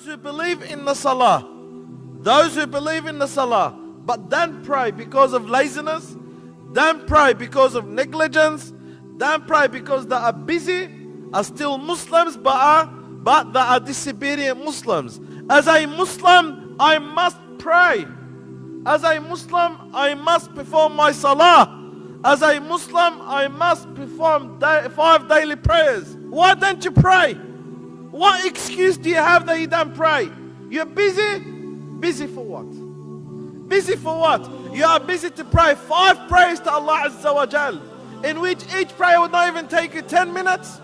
Those who believe in the salah, those who believe in the salah, but don't pray because of laziness, don't pray because of negligence, don't pray because they are busy, are still Muslims, but they are disobedient Muslims. As a Muslim, I must pray. As a Muslim, I must perform my salah. As a Muslim, I must perform 5 daily prayers. Why don't you pray? What excuse do you have that you don't pray? You're busy? Busy for what? Busy for what? You are busy to pray 5 prayers to Allah Azza wa Jal, in which each prayer would not even take you 10 minutes.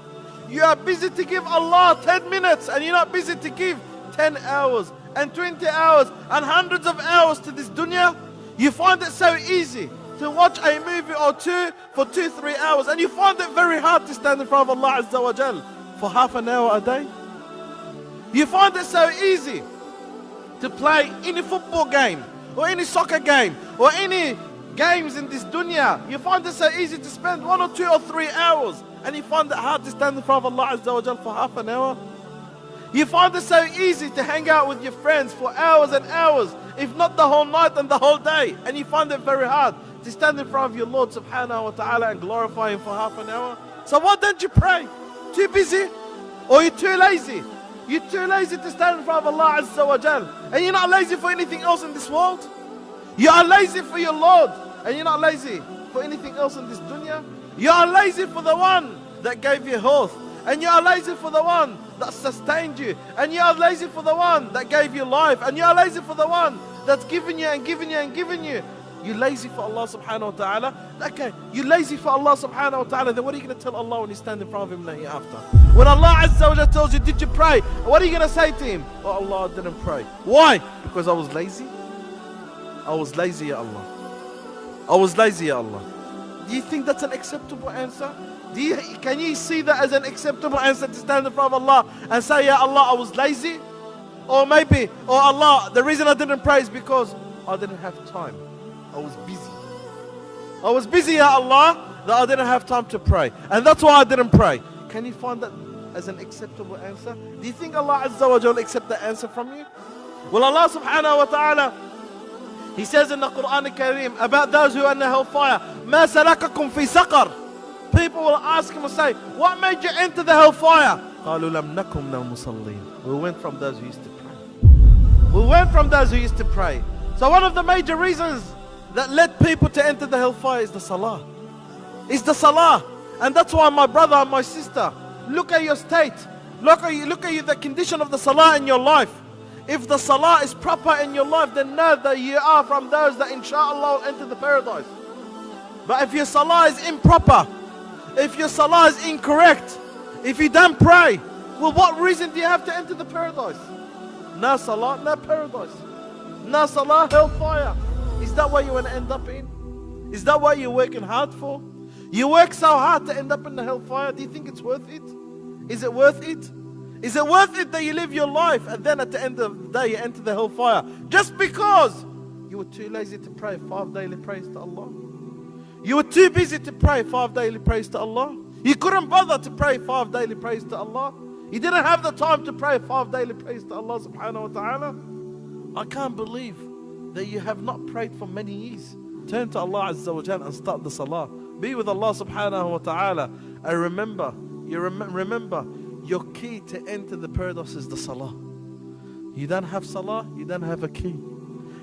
You are busy to give Allah 10 minutes, and you're not busy to give 10 hours and 20 hours and hundreds of hours to this dunya. You find it so easy to watch a movie or two for 2-3 hours, and you find it very hard to stand in front of Allah Azza wa Jal for half an hour a day. You find it so easy to play any football game or any soccer game or any games in this dunya. You find it so easy to spend 1 or 2 or 3 hours, and you find it hard to stand in front of Allah Azza wa Jal for half an hour. You find it so easy to hang out with your friends for hours and hours, if not the whole night and the whole day, and you find it very hard to stand in front of your Lord subhanahu wa ta'ala and glorify Him for half an hour. So why don't you pray? Too busy? Or you're too lazy? You're too lazy to stand in front of Allah Azza wa Jal, and you're not lazy for anything else in this world. You are lazy for your Lord, and you're not lazy for anything else in this dunya. You are lazy for the one that gave you health, and you are lazy for the one that sustained you, and you are lazy for the one that gave you life, and you are lazy for the one that's given you and given you and given you. You're lazy for Allah subhanahu wa ta'ala. Okay, you're lazy for Allah subhanahu wa ta'ala, then what are you going to tell Allah when you stand in front of Him hereafter? When Allah Azza wa Jalla tells you, did you pray? What are you going to say to Him? Oh Allah, I didn't pray. Why? Because I was lazy? I was lazy, Ya Allah. I was lazy, Ya Allah. Do you think that's an acceptable answer? Can you see that as an acceptable answer to stand in front of Allah and say, Ya Allah, I was lazy? Or maybe, oh Allah, the reason I didn't pray is because I didn't have time. I was busy. I was busy, Ya Allah, that I didn't have time to pray. And that's why I didn't pray. Can you find that as an acceptable answer? Do you think Allah Azza wa Jalla accept that answer from you? Well, Allah subhanahu wa ta'ala, He says in the Quran al-Kareem about those who are in the hellfire, مَا سَلَكَكُمْ فِي سَقَرٍ. People will ask Him and say, what made you enter the hellfire? قَالُوا لَمْ نَكُمْ مِنَ الْمُصَلِّينَ. We went from those who used to pray. We went from those who used to pray. So one of the major reasons that led people to enter the hellfire is the salah. It's the salah. And that's why, my brother and my sister, look at your state. Look at the condition of the salah in your life. If the salah is proper in your life, then know that you are from those that inshallah will enter the paradise. But if your salah is improper, if your salah is incorrect, if you don't pray, well, what reason do you have to enter the paradise? No salah, no paradise. No salah, hellfire. Is that what you want to end up in? Is that what you're working hard for? You work so hard to end up in the hellfire. Do you think it's worth it? Is it worth it? Is it worth it that you live your life and then at the end of the day you enter the hellfire just because you were too lazy to pray 5 daily prayers to Allah? You were too busy to pray 5 daily prayers to Allah. You couldn't bother to pray 5 daily prayers to Allah. You didn't have the time to pray 5 daily prayers to Allah subhanahu wa ta'ala. I can't believe that you have not prayed for many years. Turn to Allah Azza wa Jalla and start the salah. Be with Allah subhanahu wa ta'ala. And remember, your key to enter the paradise is the salah. You don't have salah, you don't have a key.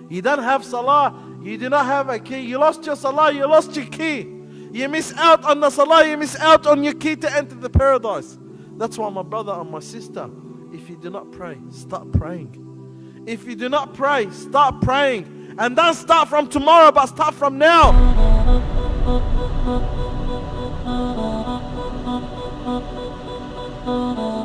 You don't have salah, you do not have a key. You lost your salah, you lost your key. You miss out on the salah, you miss out on your key to enter the paradise. That's why, my brother and my sister, if you do not pray, start praying. If you do not pray, start praying. And don't start from tomorrow, but start from now. Oh